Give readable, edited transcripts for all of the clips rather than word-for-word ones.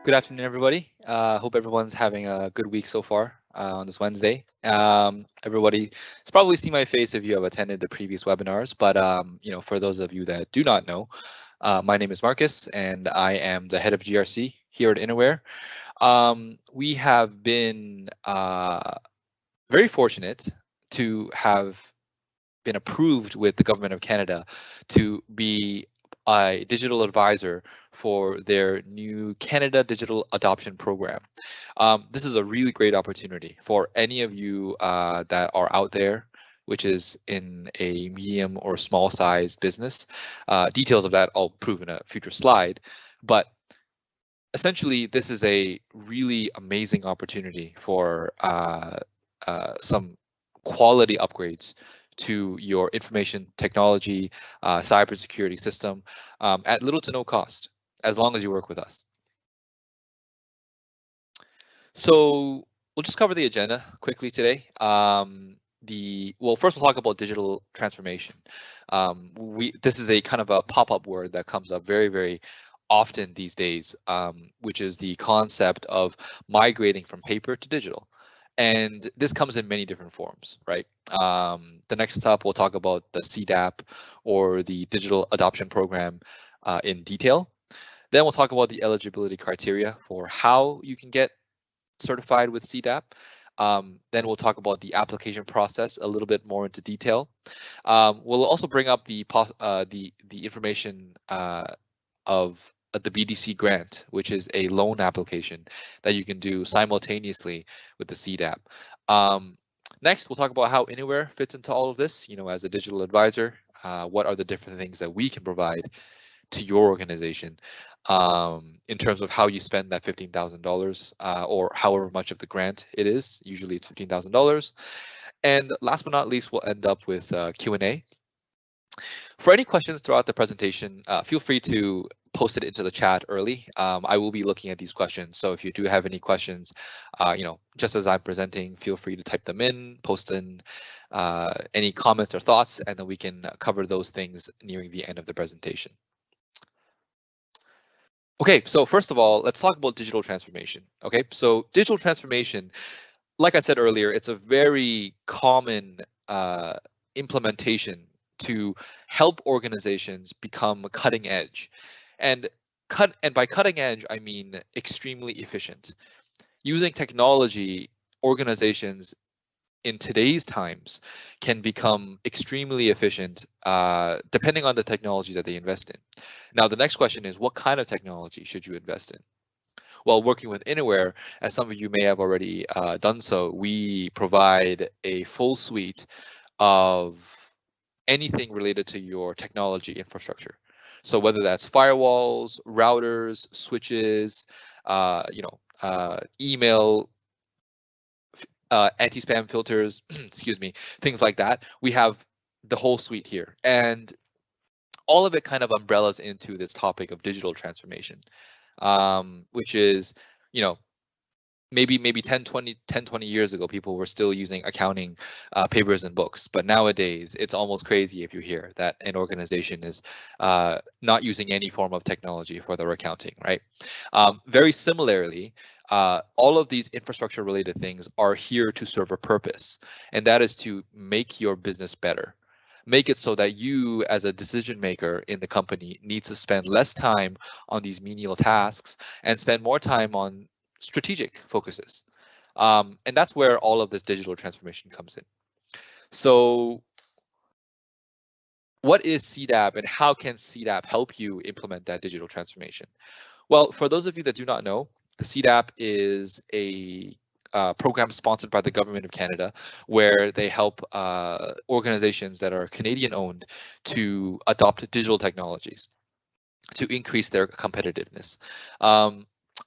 Good afternoon, everybody. Hope everyone's having a good week so far on this Wednesday. Everybody has probably seen my face if you have attended the previous webinars, but for those of you that do not know, my name is Marcus, and I am the head of GRC here at Interware. We have been very fortunate to have been approved with the Government of Canada to be a digital advisor for their new Canada Digital Adoption Program. This is a really great opportunity for any of you that are out there, which is in a medium or small size business. Details of that I'll prove in a future slide, but essentially this is a really amazing opportunity for some quality upgrades to your information technology, cybersecurity system at little to no cost, as long as you work with us. So we'll just cover the agenda quickly today. First we'll talk about digital transformation. This is a kind of a pop-up word that comes up very, very often these days, which is the concept of migrating from paper to digital. And this comes in many different forms, right? The next up, we'll talk about the CDAP or the Digital Adoption Program in detail. Then we'll talk about the eligibility criteria for how you can get certified with CDAP. Then we'll talk about the application process a little bit more into detail. We'll also bring up the information of the BDC grant, which is a loan application that you can do simultaneously with the CDAP. Next, we'll talk about how Interware fits into all of this. As a digital advisor, what are the different things that we can provide to your organization in terms of how you spend that $15,000 or however much of the grant it is. Usually it's $15,000. And last but not least, we'll end up with Q&A. For any questions throughout the presentation, feel free to post it into the chat early. I will be looking at these questions. So if you do have any questions, just as I'm presenting, feel free to type them in, post in any comments or thoughts, and then we can cover those things nearing the end of the presentation. Okay, so first of all, let's talk about digital transformation. Okay, so digital transformation, like I said earlier, it's a very common implementation to help organizations become cutting edge. And by cutting edge, I mean extremely efficient. Using technology, organizations in today's times can become extremely efficient depending on the technology that they invest in. Now, the next question is, what kind of technology should you invest in? Well, working with Interware, as some of you may have already done so, we provide a full suite of anything related to your technology infrastructure. So whether that's firewalls, routers, switches, email, anti-spam filters, excuse me, things like that. We have the whole suite here. And all of it kind of umbrellas into this topic of digital transformation, which is, maybe 10, 20 years ago, people were still using accounting papers and books. But nowadays, it's almost crazy if you hear that an organization is not using any form of technology for their accounting, right? Very similarly, all of these infrastructure related things are here to serve a purpose, and that is to make your business better. Make it so that you, as a decision maker in the company, need to spend less time on these menial tasks and spend more time on strategic focuses. And that's where all of this digital transformation comes in. So what is CDAP and how can CDAP help you implement that digital transformation? Well, for those of you that do not know, the CDAP is a program sponsored by the Government of Canada, where they help organizations that are Canadian owned to adopt digital technologies to increase their competitiveness.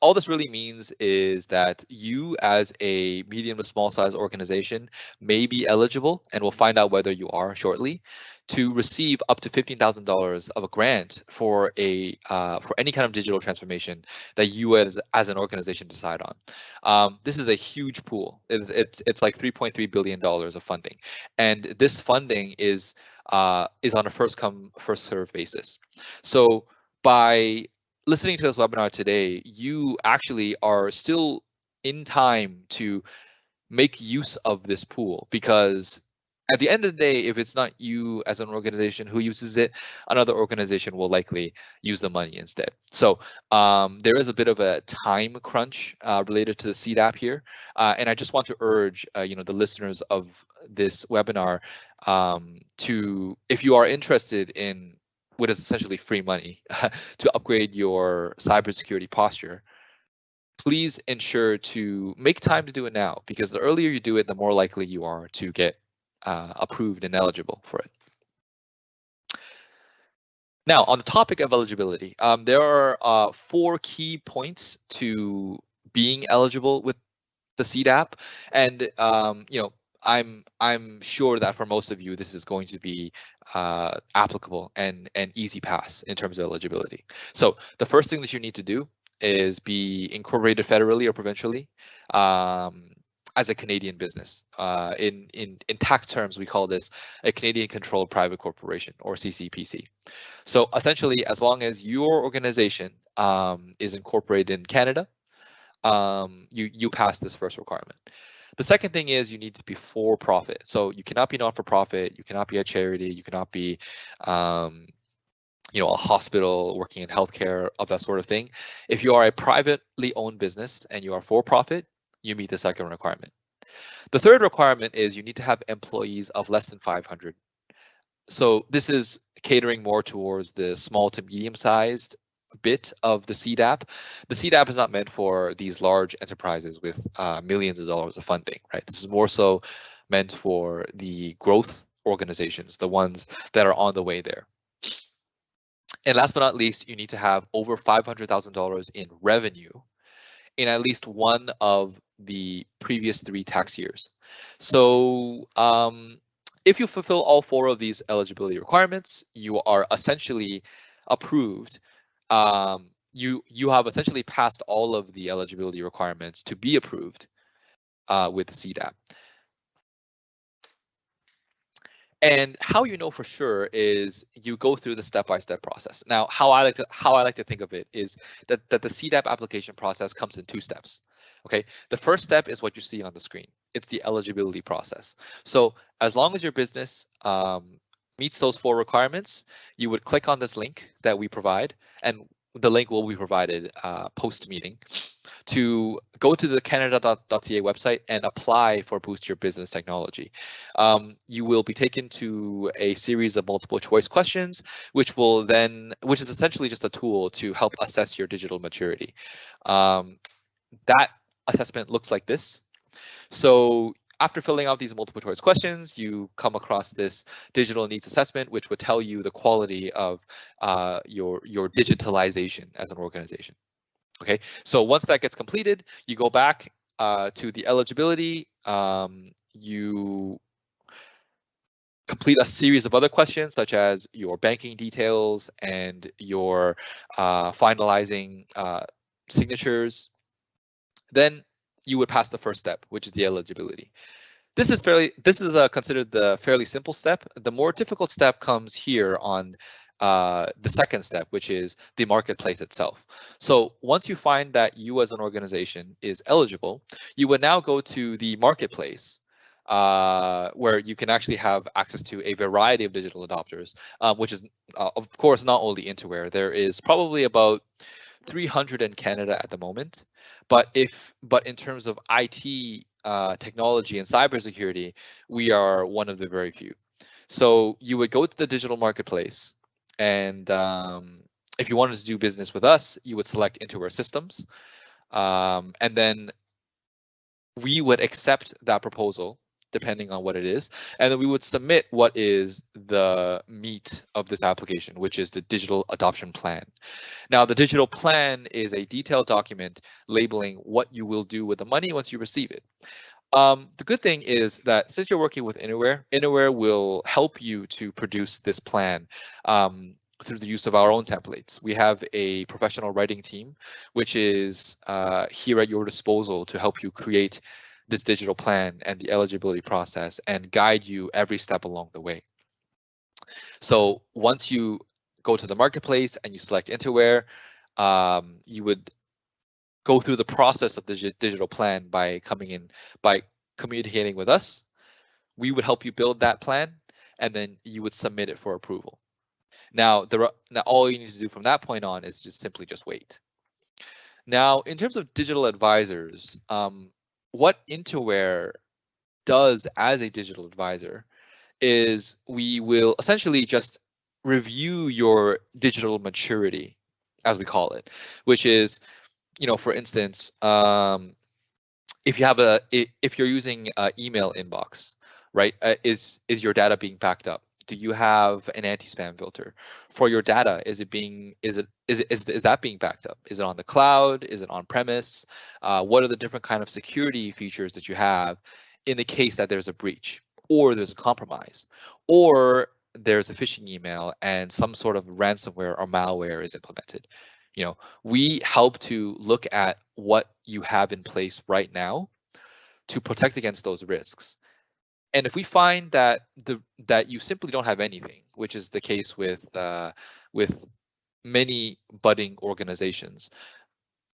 All this really means is that you, as a medium to small size organization, may be eligible, and we'll find out whether you are shortly, to receive up to $15,000 of a grant for any kind of digital transformation that you as an organization decide on. This is a huge pool. It's like $3.3 billion of funding, and this funding is on a first come first serve basis. So by listening to this webinar today, you actually are still in time to make use of this pool, because at the end of the day, if it's not you as an organization who uses it, another organization will likely use the money instead. So there is a bit of a time crunch related to the CDAP here, and I just want to urge the listeners of this webinar to, if you are interested in what is essentially free money to upgrade your cybersecurity posture, please ensure to make time to do it now, because the earlier you do it, the more likely you are to get approved and eligible for it. Now, on the topic of eligibility, there are 4 key points to being eligible with the CDAP, and I'm sure that for most of you, this is going to be applicable and easy pass in terms of eligibility. So the first thing that you need to do is be incorporated federally or provincially as a Canadian business. In tax terms, we call this a Canadian Controlled Private Corporation, or CCPC. So essentially, as long as your organization is incorporated in Canada, you pass this first requirement. The second thing is you need to be for profit. So you cannot be not-for-profit, you cannot be a charity, you cannot be a hospital working in healthcare, of that sort of thing. If you are a privately owned business and you are for profit, you meet the second requirement. The third requirement is you need to have employees of less than 500. So this is catering more towards the small to medium-sized bit of the CDAP. The CDAP is not meant for these large enterprises with millions of dollars of funding, right? This is more so meant for the growth organizations, the ones that are on the way there. And last but not least, you need to have over $500,000 in revenue in at least one of the previous 3 tax years. So if you fulfill all 4 of these eligibility requirements, you are essentially approved. You have essentially passed all of the eligibility requirements to be approved with the CDAP. And how you know for sure is you go through the step-by-step process. Now, how I like to think of it is that the CDAP application process comes in 2 steps. Okay, the first step is what you see on the screen. It's the eligibility process. So as long as your business meets those 4 requirements, you would click on this link that we provide, and the link will be provided post-meeting, to go to the canada.ca website and apply for Boost Your Business Technology. You will be taken to a series of multiple choice questions, which is essentially just a tool to help assess your digital maturity. That assessment looks like this. So after filling out these multiple choice questions, you come across this digital needs assessment, which would tell you the quality of your digitalization as an organization. Okay, so once that gets completed, you go back to the eligibility. You complete a series of other questions, such as your banking details and your finalizing signatures. Then you would pass the first step, which is the eligibility. This is considered the fairly simple step. The more difficult step comes here on the second step, which is the marketplace itself. So once you find that you as an organization is eligible, you would now go to the marketplace, where you can actually have access to a variety of digital adopters, which is of course not only Interware. There is probably about 300 in Canada at the moment, but in terms of IT technology and cybersecurity, we are one of the very few. So you would go to the digital marketplace, and if you wanted to do business with us, you would select Interware Systems, and then we would accept that proposal depending on what it is, and then we would submit what is the meat of this application, which is the digital adoption plan. Now, the digital plan is a detailed document labeling what you will do with the money once you receive it. The good thing is that since you're working with Interware will help you to produce this plan through the use of our own templates. We have a professional writing team, which is here at your disposal to help you create this digital plan and the eligibility process and guide you every step along the way. So once you go to the marketplace and you select Interware, you would go through the process of the digital plan by communicating with us. We would help you build that plan, and then you would submit it for approval. Now, all you need to do from that point on is simply wait. Now, in terms of digital advisors, what Interware does as a digital advisor is we will essentially just review your digital maturity, as we call it, which is, for instance, if you're using email inbox, right? Is your data being backed up? Do you have an anti-spam filter for your data? Is that being backed up? Is it on the cloud? Is it on premise? What are the different kind of security features that you have in the case that there's a breach, or there's a compromise, or there's a phishing email and some sort of ransomware or malware is implemented? We help to look at what you have in place right now to protect against those risks. And if we find that you simply don't have anything, which is the case with many budding organizations,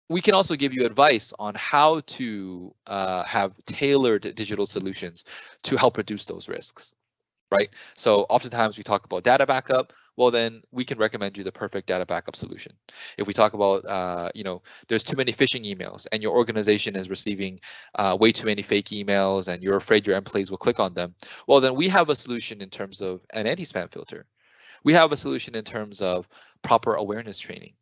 we can also give you advice on how to have tailored digital solutions to help reduce those risks, right? So oftentimes we talk about data backup. Well, then we can recommend you the perfect data backup solution. If we talk about, there's too many phishing emails and your organization is receiving way too many fake emails and you're afraid your employees will click on them, well, then we have a solution in terms of an anti-spam filter. We have a solution in terms of proper awareness training.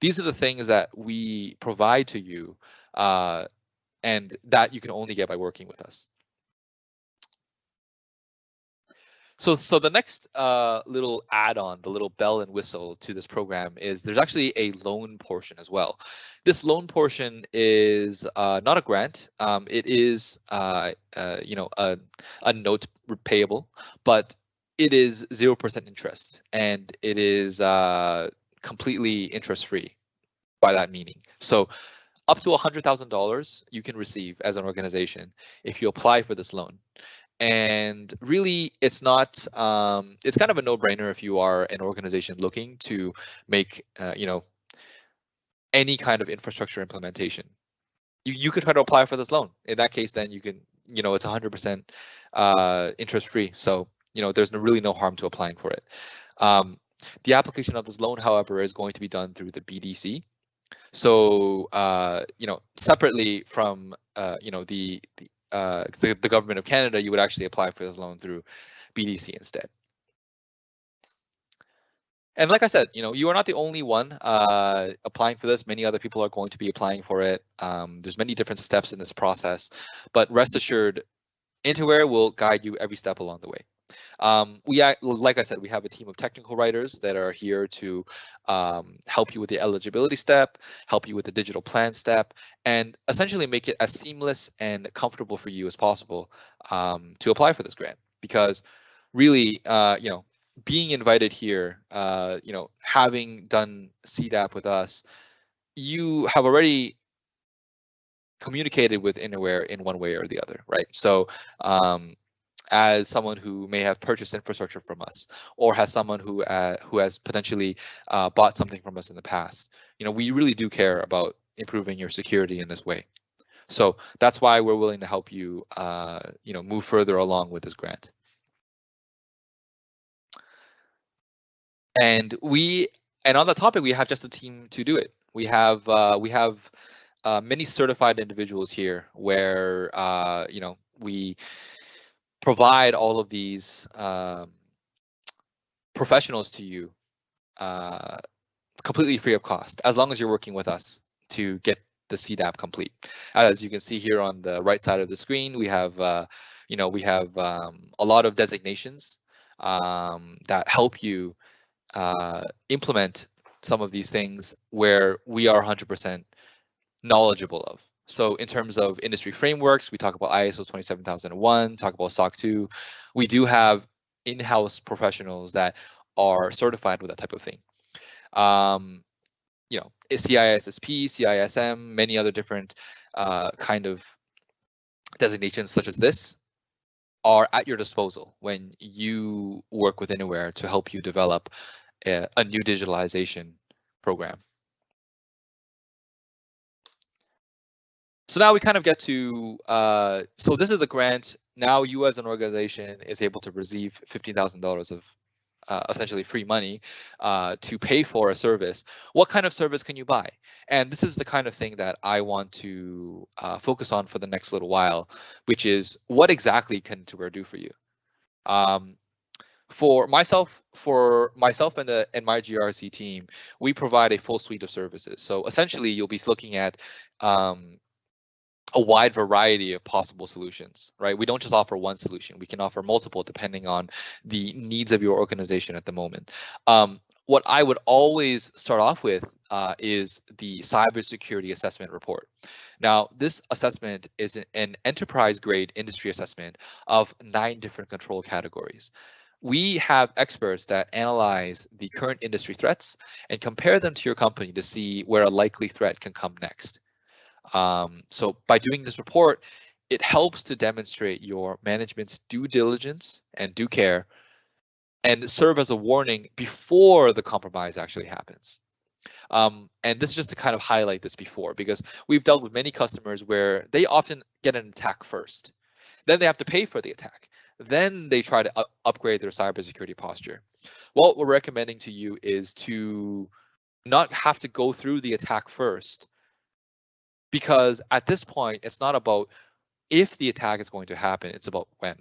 These are the things that we provide to you, and that you can only get by working with us. So the next little add-on, the little bell and whistle to this program, is there's actually a loan portion as well. This loan portion is not a grant. It is a note repayable, but it is 0% interest, and it is completely interest-free by that meaning. So up to $100,000 you can receive as an organization if you apply for this loan. And really, it's not, it's kind of a no-brainer if you are an organization looking to make, any kind of infrastructure implementation. You could try to apply for this loan. In that case, then you can, it's 100% interest-free. So, there's really no harm to applying for it. The application of this loan, however, is going to be done through the BDC. So, separately from, the government of Canada, you would actually apply for this loan through BDC instead. And like I said, you are not the only one applying for this. Many other people are going to be applying for it. There's many different steps in this process, but rest assured, Interware will guide you every step along the way. Like I said, we have a team of technical writers that are here to help you with the eligibility step, help you with the digital plan step, and essentially make it as seamless and comfortable for you as possible to apply for this grant. Because really, being invited here, having done CDAP with us, you have already communicated with Interware in one way or the other, right? So as someone who may have purchased infrastructure from us, or has someone who has potentially bought something from us in the past, we really do care about improving your security in this way. So that's why we're willing to help you, move further along with this grant. And on that topic, we have just a team to do it. We have many certified individuals here, where we provide all of these professionals to you completely free of cost, as long as you're working with us to get the CDAP complete. As you can see here on the right side of the screen, we have a lot of designations that help you implement some of these things where we are 100% knowledgeable of. So in terms of industry frameworks, we talk about ISO 27001, talk about SOC 2. We do have in-house professionals that are certified with that type of thing. CISSP, CISM, many other different kind of designations such as this are at your disposal when you work with Interware to help you develop a new digitalization program. So now we kind of get to, so this is the grant. Now you as an organization is able to receive $15,000 of essentially free money to pay for a service. What kind of service can you buy? And this is the kind of thing that I want to focus on for the next little while, which is what exactly can Interware do for you? For myself and my GRC team, we provide a full suite of services. So essentially, you'll be looking at a wide variety of possible solutions, right? We don't just offer one solution. We can offer multiple depending on the needs of your organization at the moment. What I would always start off with is the cybersecurity assessment report. Now, this assessment is an enterprise-grade industry assessment of 9 different control categories. We have experts that analyze the current industry threats and compare them to your company to see where a likely threat can come next. So by doing this report, it helps to demonstrate your management's due diligence and due care and serve as a warning before the compromise actually happens. And this is just to kind of highlight this before, because we've dealt with many customers where they often get an attack first. Then they have to pay for the attack. Then they try to upgrade their cybersecurity posture. What we're recommending to you is to not have to go through the attack first, because at this point, it's not about if the attack is going to happen, it's about when.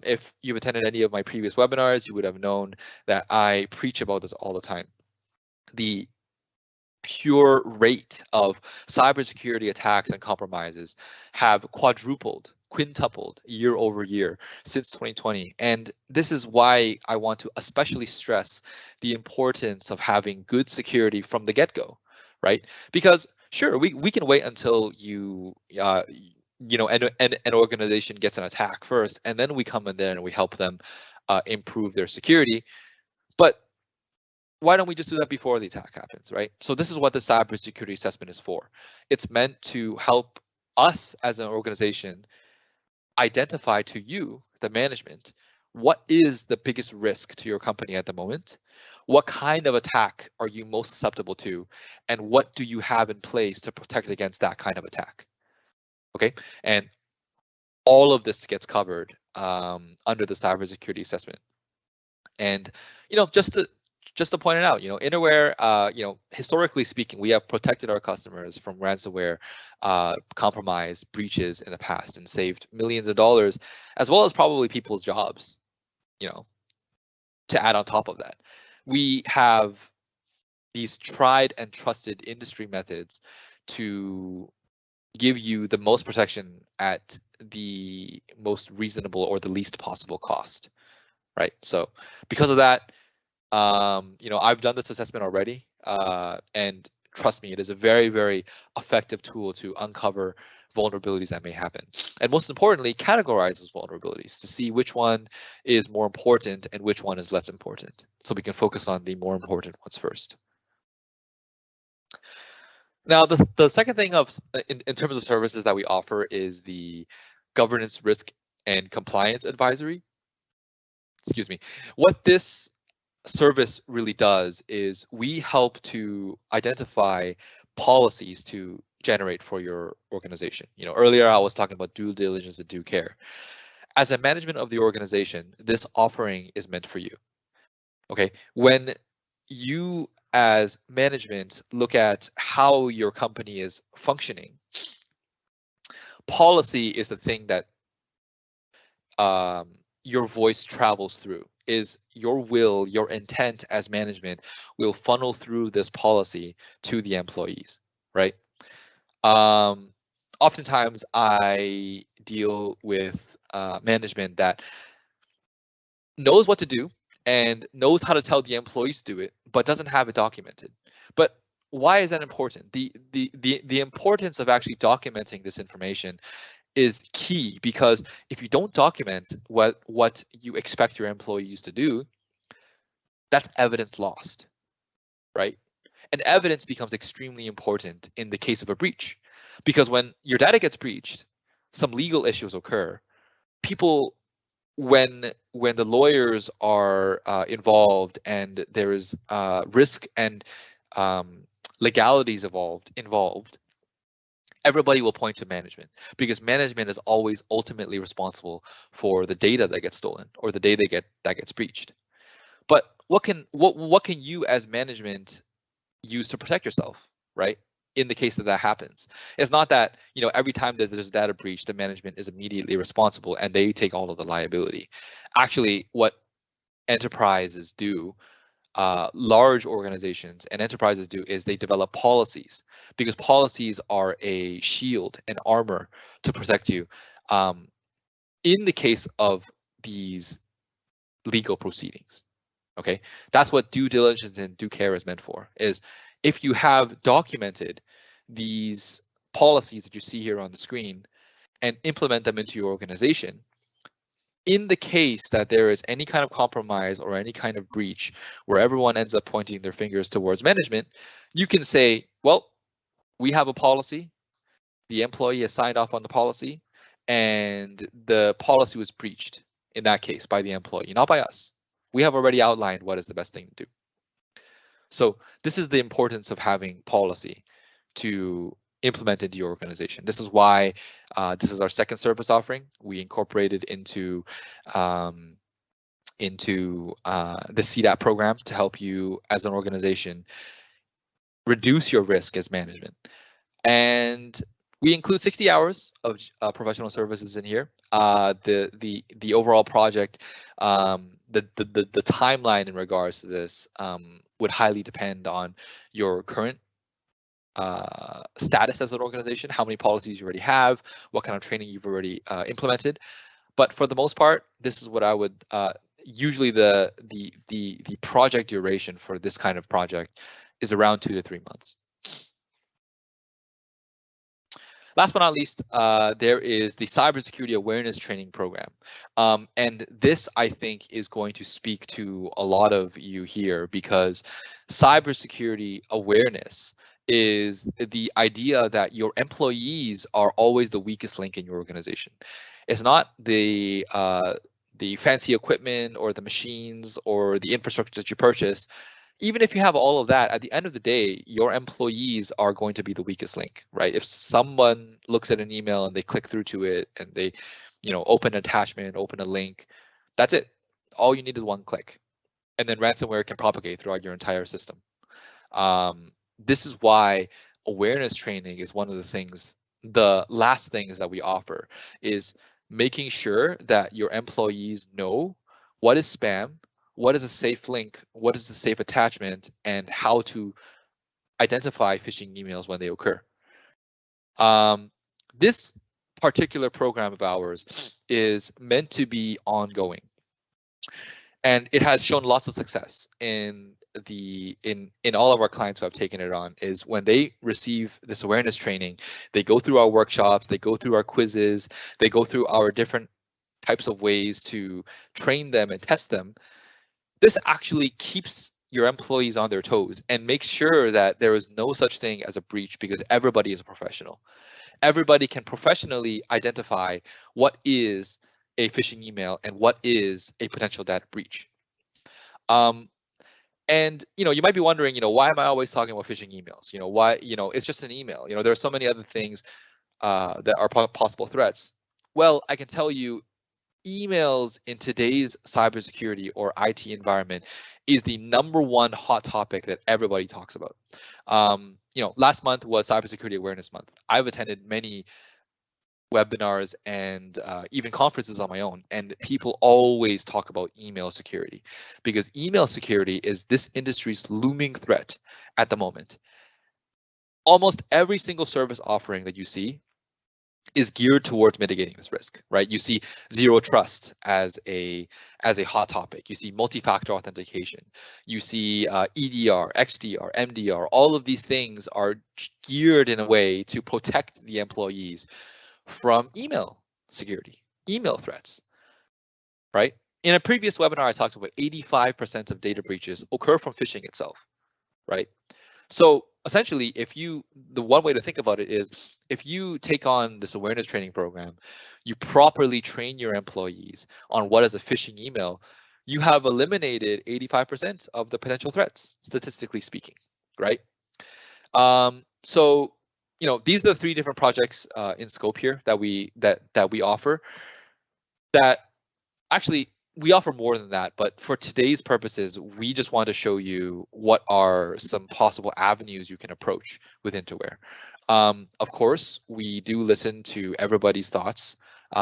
If you've attended any of my previous webinars, you would have known that I preach about this all the time. The pure rate of cybersecurity attacks and compromises have quintupled year over year since 2020. And this is why I want to especially stress the importance of having good security from the get-go, right? Because sure, we can wait until an organization gets an attack first, and then we come in there and we help them improve their security. But why don't we just do that before the attack happens, right? So this is what the cybersecurity assessment is for. It's meant to help us as an organization identify to you, the management, what is the biggest risk to your company at the moment? What kind of attack are you most susceptible to? And what do you have in place to protect against that kind of attack? Okay, and all of this gets covered under the cybersecurity assessment. And just to point it out, Interware, historically speaking, we have protected our customers from ransomware, compromise, breaches in the past, and saved millions of dollars, as well as probably people's jobs. To add on top of that, we have these tried and trusted industry methods to give you the most protection at the most reasonable or the least possible cost, right? So because of that, I've done this assessment already, and trust me, it is a very, very effective tool to uncover vulnerabilities that may happen. And most importantly, categorize those vulnerabilities to see which one is more important and which one is less important. So we can focus on the more important ones first. Now, the second thing in terms of services that we offer is the governance, risk, and compliance advisory. Excuse me. What this service really does is we help to identify policies to generate for your organization. Earlier I was talking about due diligence and due care. As a management of the organization, this offering is meant for you. Okay, when you as management look at how your company is functioning, policy is the thing that your voice travels through. Is your will, your intent as management will funnel through this policy to the employees, right? Oftentimes I deal with management that knows what to do and knows how to tell the employees to do it, but doesn't have it documented. But why is that important? The importance of actually documenting this information is key, because if you don't document what you expect your employees to do, that's evidence lost, right? And evidence becomes extremely important in the case of a breach, because when your data gets breached, some legal issues occur. People, when the lawyers are involved and there is risk and legalities involved, everybody will point to management, because management is always ultimately responsible for the data that gets stolen or the data that gets breached. But what can you as management use to protect yourself, right? In the case that happens, it's not that, you know, every time that there's a data breach, the management is immediately responsible and they take all of the liability. Actually, what enterprises do, large organizations and enterprises do, is they develop policies, because policies are a shield and armor to protect you in the case of these legal proceedings. Okay, that's what due diligence and due care is meant for, is if you have documented these policies that you see here on the screen and implement them into your organization, in the case that there is any kind of compromise or any kind of breach where everyone ends up pointing their fingers towards management, you can say, well, we have a policy, the employee has signed off on the policy, and the policy was breached in that case by the employee, not by us. We have already outlined what is the best thing to do. So this is the importance of having policy to implement into your organization. This is why this is our second service offering. We incorporated into the CDAP program to help you as an organization reduce your risk as management. And we include 60 hours of professional services in here. The overall project, the timeline in regards to this would highly depend on your current status as an organization, how many policies you already have, what kind of training you've already implemented. But for the most part, this is what I would usually the project duration for this kind of project is around 2 to 3 months. Last but not least, there is the cybersecurity awareness training program. And this, I think, is going to speak to a lot of you here, because cybersecurity awareness is the idea that your employees are always the weakest link in your organization. It's not the fancy equipment or the machines or the infrastructure that you purchase. Even if you have all of that, at the end of the day, your employees are going to be the weakest link, right? If someone looks at an email and they click through to it and they, you know, open an attachment, open a link, that's it. All you need is one click, and then ransomware can propagate throughout your entire system. This is why awareness training is one of the things, the last things that we offer, is making sure that your employees know what is spam, what is a safe link, what is a safe attachment, and how to identify phishing emails when they occur. This particular program of ours is meant to be ongoing, and it has shown lots of success in all of our clients who have taken it on. Is when they receive this awareness training, they go through our workshops, they go through our quizzes, they go through our different types of ways to train them and test them. This actually keeps your employees on their toes and makes sure that there is no such thing as a breach, because everybody is a professional. Everybody can professionally identify what is a phishing email and what is a potential data breach. And you know, you might be wondering, you know, why am I always talking about phishing emails? You know, why? You know, it's just an email. You know, there are so many other things that are possible threats. Well, I can tell you, emails in today's cybersecurity or IT environment is the #1 hot topic that everybody talks about. You know, last month was Cybersecurity Awareness Month. I've attended many webinars and even conferences on my own, and people always talk about email security, because email security is this industry's looming threat at the moment. Almost every single service offering that you see is geared towards mitigating this risk, right? You see zero trust as a hot topic. You see multi-factor authentication. You see EDR, XDR, MDR. All of these things are geared in a way to protect the employees from email security, email threats, right? In a previous webinar, I talked about 85% of data breaches occur from phishing itself, right? So essentially, the one way to think about it is, if you take on this awareness training program, you properly train your employees on what is a phishing email, you have eliminated 85% of the potential threats, statistically speaking, right? So these are the 3 different projects in scope here that we offer. That actually we offer more than that, but for today's purposes, we just want to show you what are some possible avenues you can approach with Interware. Of course, we do listen to everybody's thoughts,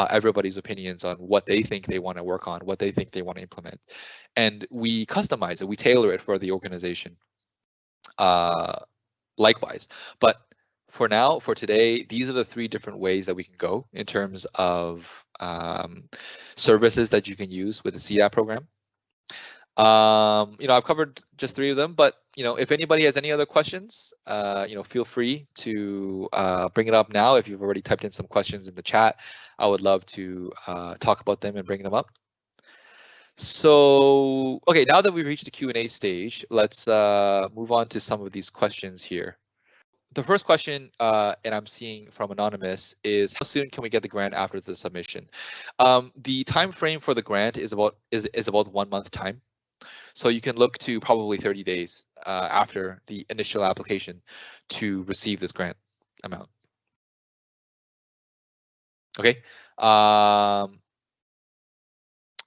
everybody's opinions on what they think they want to work on, what they think they want to implement, and we customize it, we tailor it for the organization. Likewise, but for now, for today, these are the 3 different ways that we can go in terms of services that you can use with the CDAP program. I've covered just 3 of them, but if anybody has any other questions, feel free to bring it up now. If you've already typed in some questions in the chat, I would love to talk about them and bring them up. So, okay, now that we've reached the Q&A stage, let's move on to some of these questions here. The first question, and I'm seeing from Anonymous, is how soon can we get the grant after the submission? The time frame for the grant is about 1 month time. So you can look to probably 30 days after the initial application to receive this grant amount. Okay.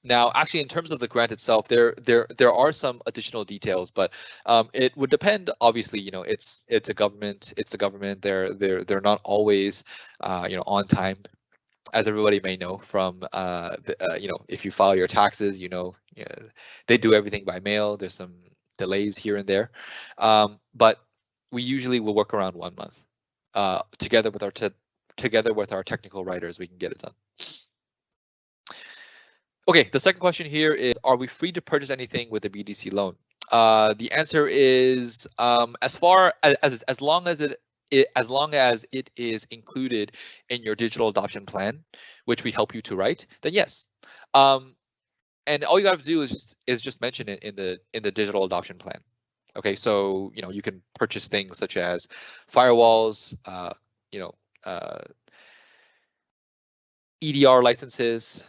Now, actually, in terms of the grant itself, there are some additional details, but it would depend. Obviously, it's a government. It's the government. They're not always, on time, as everybody may know from if you file your taxes, they do everything by mail. There's some delays here and there, but we usually will work around 1 month. Together with our technical writers, we can get it done. Okay, the second question here is, are we free to purchase anything with a BDC loan? The answer is as long as it is included in your digital adoption plan, which we help you to write, then yes. And all you got to do is just mention it in the digital adoption plan. Okay, so you can purchase things such as firewalls, EDR licenses,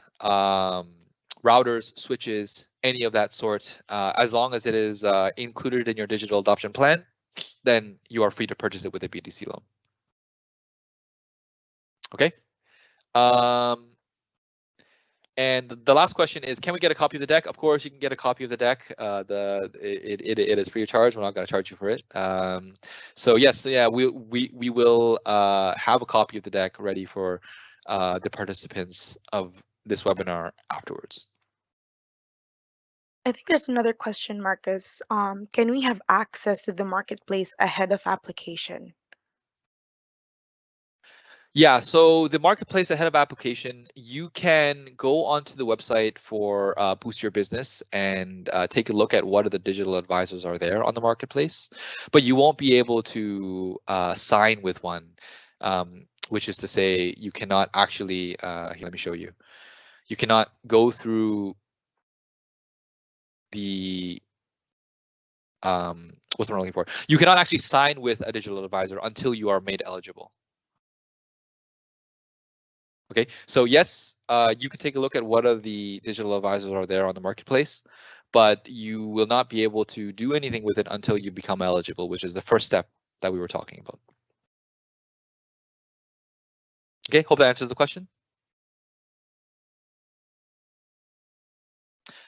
routers, switches, any of that sort. As long as it is included in your digital adoption plan, then you are free to purchase it with a BDC loan. Okay. And the last question is, can we get a copy of the deck? Of course, you can get a copy of the deck. It is free of charge. We're not going to charge you for it. So yes, so yeah, we will have a copy of the deck ready for the participants of this webinar afterwards. I think there's another question, Marcus. Can we have access to the marketplace ahead of application? Yeah, so the marketplace ahead of application, you can go onto the website for Boost Your Business and take a look at what are the digital advisors are there on the marketplace, but you won't be able to sign with one, which is to say you cannot actually, here, let me show you. You cannot go through the, what's I'm looking for? You cannot actually sign with a digital advisor until you are made eligible. Okay, so yes, you can take a look at what are the digital advisors are there on the marketplace, but you will not be able to do anything with it until you become eligible, which is the first step that we were talking about. Okay, hope that answers the question.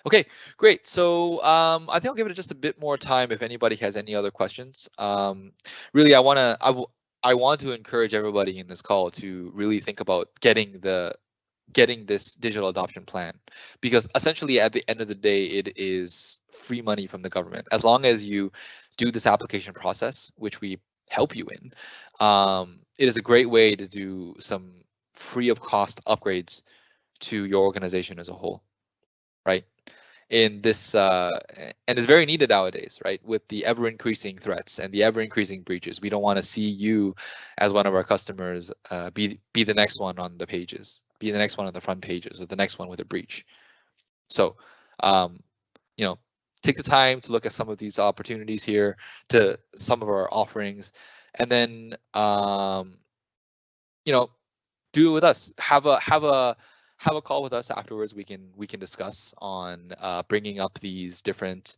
Okay, great. So I think I'll give it just a bit more time if anybody has any other questions. Really, I want to encourage everybody in this call to really think about getting this digital adoption plan, because essentially at the end of the day, it is free money from the government. As long as you do this application process, which we help you in, it is a great way to do some free of cost upgrades to your organization as a whole, right? In this, and it's very needed nowadays, right? With the ever increasing threats and the ever increasing breaches, we don't want to see you as one of our customers be the next one on the pages, be the next one on the front pages, or the next one with a breach. So, take the time to look at some of these opportunities here, to some of our offerings, and then, do it with us. Have a call with us afterwards. We can discuss on bringing up these different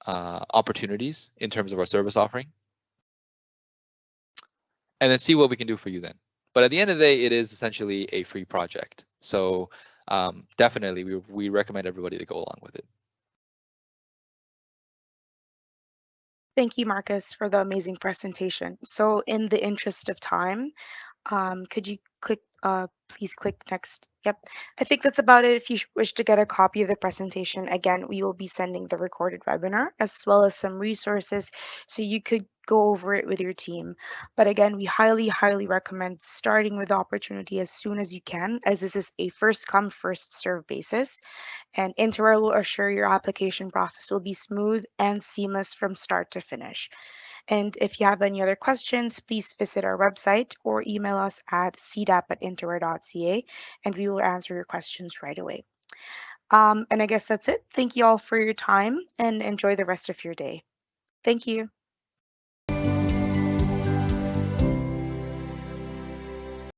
opportunities in terms of our service offering. and then see what we can do for you then. But at the end of the day, it is essentially a free project. So definitely, we recommend everybody to go along with it. Thank you, Marcus, for the amazing presentation. So in the interest of time, could you please click next? Yep. I think that's about it. If you wish to get a copy of the presentation, again, we will be sending the recorded webinar as well as some resources so you could go over it with your team. But again, we highly, highly recommend starting with the opportunity as soon as you can, as this is a first come, first serve basis. And Interware will assure your application process will be smooth and seamless from start to finish. And if you have any other questions, please visit our website or email us at cdap@interware.ca and we will answer your questions right away. And I guess that's it. Thank you all for your time and enjoy the rest of your day. Thank you.